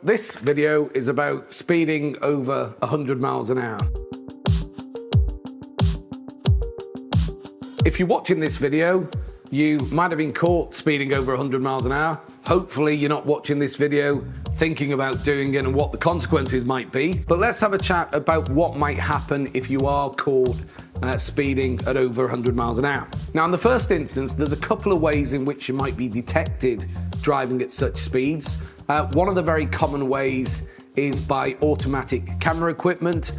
This video is about speeding over 100 miles an hour. If you're watching this video, you might have been caught speeding over 100 miles an hour. Hopefully you're not watching this video thinking about doing it and what the consequences might be. But let's have a chat about what might happen if you are caught speeding at over 100 miles an hour. Now, in the first instance, there's a couple of ways in which you might be detected driving at such speeds. One of the very common ways is by automatic camera equipment.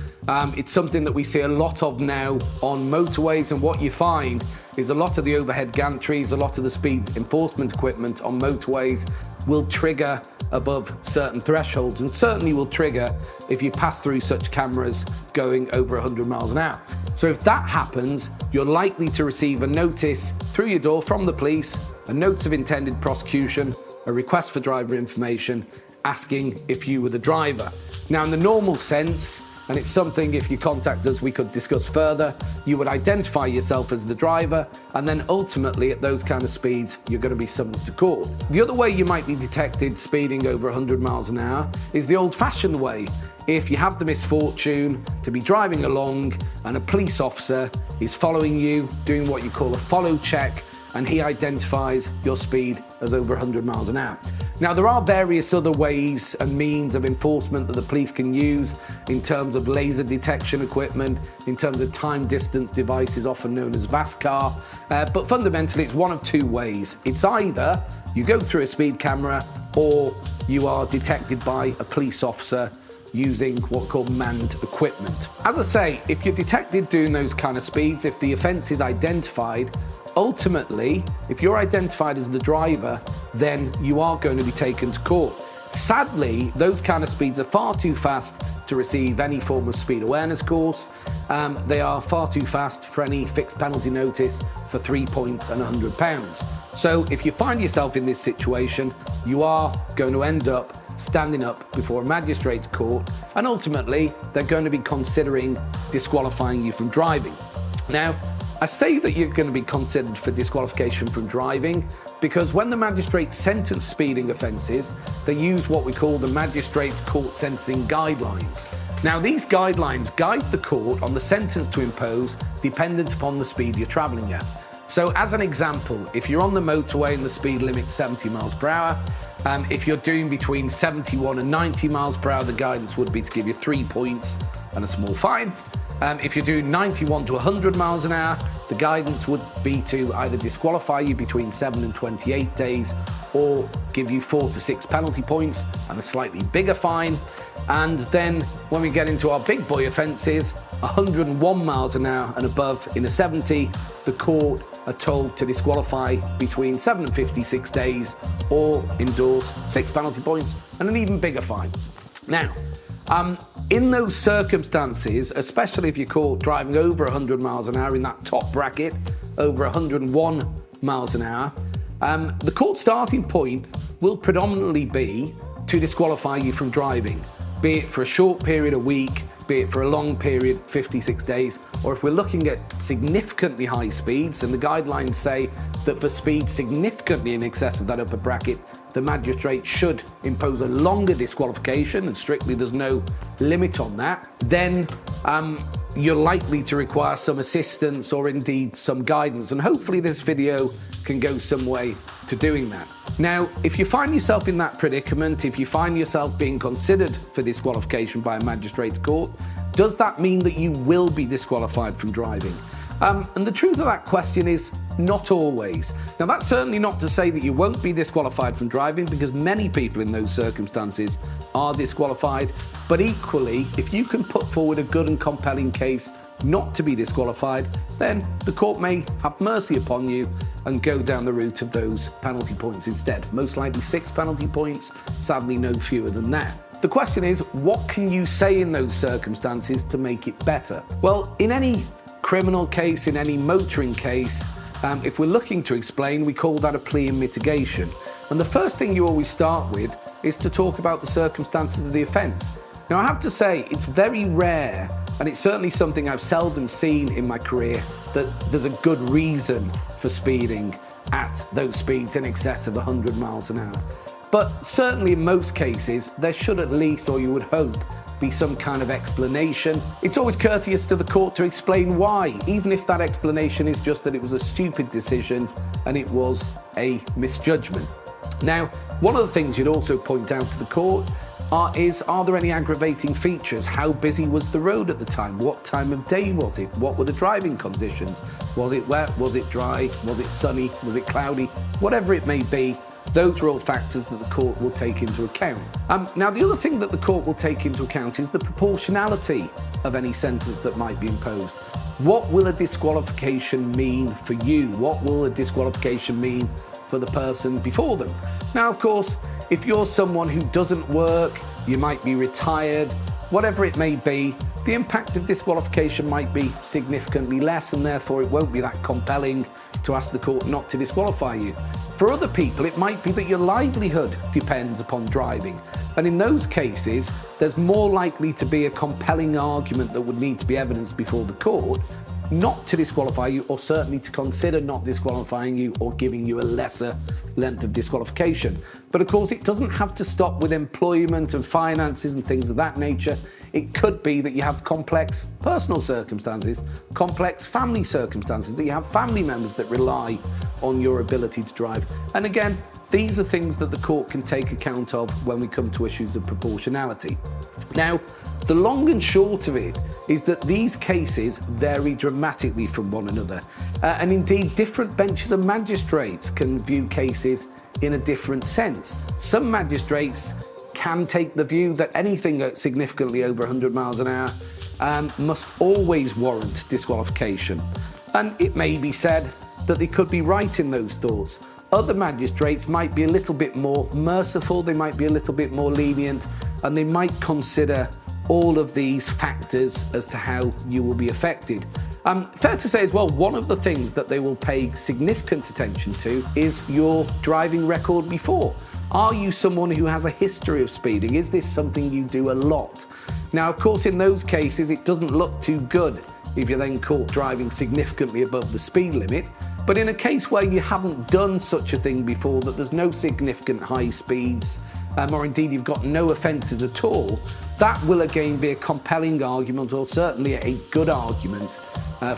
It's something that we see a lot of now on motorways, and what you find is a lot of the overhead gantries, a lot of the speed enforcement equipment on motorways will trigger above certain thresholds, and certainly will trigger if you pass through such cameras going over 100 miles an hour. So if that happens, you're likely to receive a notice through your door from the police, a notice of intended prosecution, a request for driver information, asking if you were the driver. Now, in the normal sense, and it's something if you contact us we could discuss further, you would identify yourself as the driver, and then ultimately at those kind of speeds you're going to be summoned to court. The other way you might be detected speeding over 100 miles an hour is the old-fashioned way. If you have the misfortune to be driving along and a police officer is following you, doing what you call a follow check, and he identifies your speed as over 100 miles an hour. Now, there are various other ways and means of enforcement that the police can use in terms of laser detection equipment, in terms of time distance devices, often known as VASCAR, but fundamentally it's one of two ways. It's either you go through a speed camera or you are detected by a police officer using what are called manned equipment. As I say, if you're detected doing those kind of speeds, if the offence is identified, ultimately, if you're identified as the driver, then you are going to be taken to court. Sadly, those kind of speeds are far too fast to receive any form of speed awareness course. They are far too fast for any fixed penalty notice for 3 points and £100. So if you find yourself in this situation, you are going to end up standing up before a magistrate's court, and ultimately they're going to be considering disqualifying you from driving. Now, I say that you're going to be considered for disqualification from driving because when the magistrates sentence speeding offences, they use what we call the magistrate's court sentencing guidelines. Now, these guidelines guide the court on the sentence to impose dependent upon the speed you're travelling at. So as an example, if you're on the motorway and the speed limit's 70 miles per hour, if you're doing between 71 and 90 miles per hour, the guidance would be to give you 3 points and a small fine. If you're doing 91 to 100 miles an hour, the guidance would be to either disqualify you between 7 and 28 days or give you 4 to 6 penalty points and a slightly bigger fine. And then when we get into our big boy offences, 101 miles an hour and above in a 70, the court are told to disqualify between 7 and 56 days or endorse 6 penalty points and an even bigger fine. Now, in those circumstances, especially if you're caught driving over 100 miles an hour in that top bracket, over 101 miles an hour, the court starting point will predominantly be to disqualify you from driving, be it for a short period, a week, be it for a long period, 56 days, or if we're looking at significantly high speeds, and the guidelines say that for speeds significantly in excess of that upper bracket, the magistrate should impose a longer disqualification, and strictly there's no limit on that, then you're likely to require some assistance or indeed some guidance, and hopefully this video can go some way to doing that. Now, if you find yourself in that predicament, if you find yourself being considered for disqualification by a magistrate's court, does that mean that you will be disqualified from driving? And the truth of that question is not always. Now, that's certainly not to say that you won't be disqualified from driving, because many people in those circumstances are disqualified. But equally, if you can put forward a good and compelling case not to be disqualified, then the court may have mercy upon you and go down the route of those penalty points instead. Most likely 6 penalty points, sadly no fewer than that. The question is, what can you say in those circumstances to make it better? Well, in any criminal case, in any motoring case, if we're looking to explain, we call that a plea and mitigation. And the first thing you always start with is to talk about the circumstances of the offence. Now, I have to say, it's very rare, and it's certainly something I've seldom seen in my career, that there's a good reason for speeding at those speeds in excess of 100 miles an hour. But certainly in most cases, there should at least, or you would hope, be some kind of explanation. It's always courteous to the court to explain why, even if that explanation is just that it was a stupid decision and it was a misjudgment. Now, one of the things you'd also point out to the court are there any aggravating features? How busy was the road at the time? What time of day was it? What were the driving conditions? Was it wet? Was it dry? Was it sunny? Was it cloudy? Whatever it may be, those are all factors that the court will take into account. Now, the other thing that the court will take into account is the proportionality of any sentence that might be imposed. What will a disqualification mean for you? What will a disqualification mean for the person before them? Now, of course, if you're someone who doesn't work, you might be retired, whatever it may be, the impact of disqualification might be significantly less, and therefore it won't be that compelling to ask the court not to disqualify you. For other people, it might be that your livelihood depends upon driving. And in those cases, there's more likely to be a compelling argument that would need to be evidenced before the court not to disqualify you, or certainly to consider not disqualifying you or giving you a lesser length of disqualification. But of course, it doesn't have to stop with employment and finances and things of that nature. It could be that you have complex personal circumstances, complex family circumstances, that you have family members that rely on your ability to drive. And again, these are things that the court can take account of when we come to issues of proportionality. Now, the long and short of it is that these cases vary dramatically from one another. And indeed, different benches of magistrates can view cases in a different sense. Some magistrates can take the view that anything at significantly over 100 miles an hour must always warrant disqualification. And it may be said that they could be right in those thoughts. Other magistrates might be a little bit more merciful, they might be a little bit more lenient, and they might consider all of these factors as to how you will be affected. Fair to say as well, one of the things that they will pay significant attention to is your driving record before. Are you someone who has a history of speeding? Is this something you do a lot? Now, of course, in those cases, it doesn't look too good if you're then caught driving significantly above the speed limit. But in a case where you haven't done such a thing before, that there's no significant high speeds, or indeed you've got no offences at all, that will again be a compelling argument, or certainly a good argument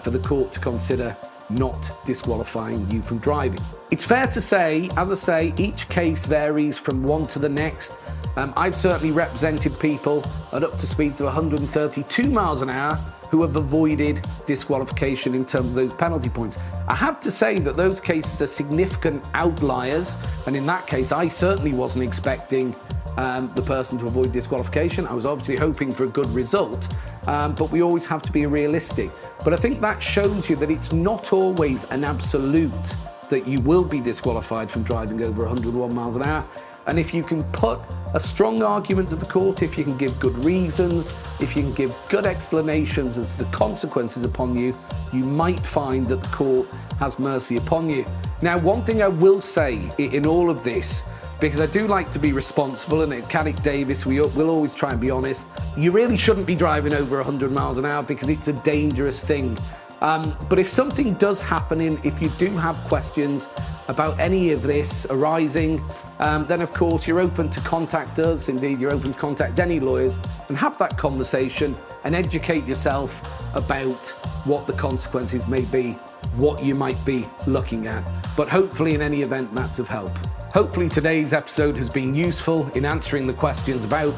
for the court to consider not disqualifying you from driving. It's fair to say, as I say, each case varies from one to the next. I've certainly represented people at up to speeds of 132 miles an hour who have avoided disqualification in terms of those penalty points. I have to say that those cases are significant outliers, and in that case, I certainly wasn't expecting the person to avoid disqualification. I was obviously hoping for a good result, but we always have to be realistic. But I think that shows you that it's not always an absolute that you will be disqualified from driving over 101 miles an hour. And if you can put a strong argument to the court, if you can give good reasons, if you can give good explanations as to the consequences upon you, you might find that the court has mercy upon you. Now, one thing I will say in all of this, because I do like to be responsible, and at Caddick Davis we'll always try and be honest, you really shouldn't be driving over 100 miles an hour because it's a dangerous thing. But if something does happen, if you do have questions about any of this arising, then of course you're open to contact us. Indeed, you're open to contact any lawyers and have that conversation and educate yourself about what the consequences may be, what you might be looking at. But hopefully, in any event, that's of help. Hopefully today's episode has been useful in answering the questions about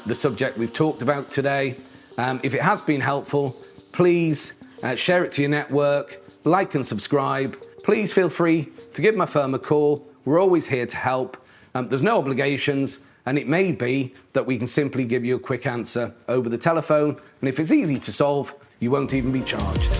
the subject we've talked about today. If it has been helpful, please share it to your network, like and subscribe. Please feel free to give my firm a call. We're always here to help. There's no obligations, and it may be that we can simply give you a quick answer over the telephone. And if it's easy to solve, you won't even be charged.